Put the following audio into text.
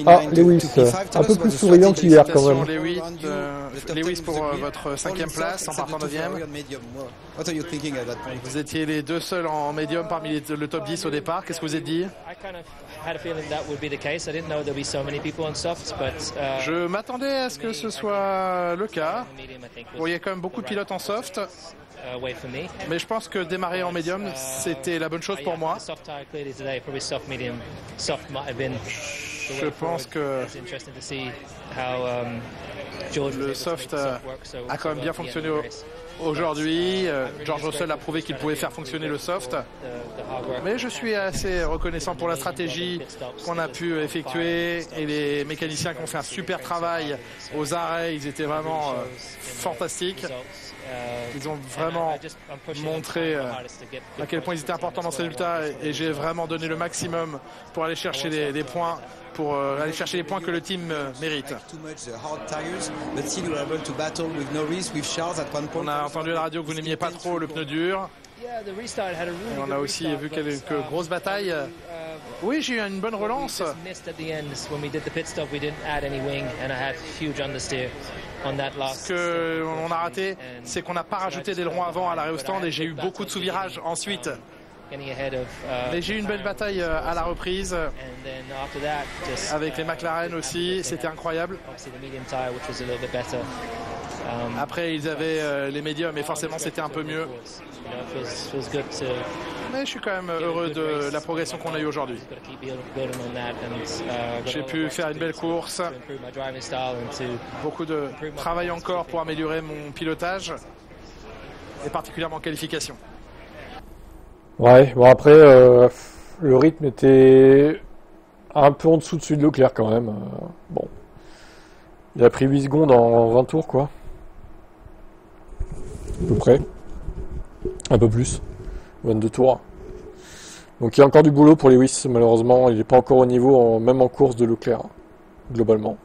Ah, Lewis, un peu plus souriant qu'hier quand même. Lewis pour votre 5e place en partant 9e. Vous étiez les deux seuls en médium parmi le top 10 au départ. Qu'est-ce que vous êtes dit? Je m'attendais à ce que ce soit le cas. Bon, il y a quand même beaucoup de pilotes en soft. Mais je pense que démarrer en médium, c'était la bonne chose pour moi. Je pense que le soft a quand même bien fonctionné aujourd'hui. George Russell a prouvé qu'il pouvait faire fonctionner le soft. Mais je suis assez reconnaissant pour la stratégie qu'on a pu effectuer et les mécaniciens qui ont fait un super travail aux arrêts. Ils étaient vraiment fantastiques. Ils ont vraiment montré à quel point ils étaient importants dans ce résultat et j'ai vraiment donné le maximum pour aller chercher les points, pour aller chercher les points que le team mérite. On a entendu à la radio que vous n'aimiez pas trop le pneu dur. Et on a aussi vu quelques grosses batailles. Oui, j'ai eu une bonne relance. Ce qu'on a raté, c'est qu'on n'a pas rajouté d'aileron avant à l'arrêt au stand et j'ai eu beaucoup de sous-virages ensuite. Mais j'ai eu une belle bataille à la reprise avec les McLaren aussi, c'était incroyable. Après ils avaient les médiums et forcément c'était un peu mieux. Mais je suis quand même heureux de la progression qu'on a eue aujourd'hui. J'ai pu faire une belle course. Beaucoup de travail encore pour améliorer mon pilotage et particulièrement en qualification. Ouais, bon après, le rythme était un peu en dessous de celui de Leclerc quand même. Bon, il a pris 8 secondes en 20 tours quoi. À peu près. Un peu plus. 22 tours. Donc il y a encore du boulot pour Lewis, malheureusement. Il n'est pas encore au niveau, même en course de Leclerc, globalement.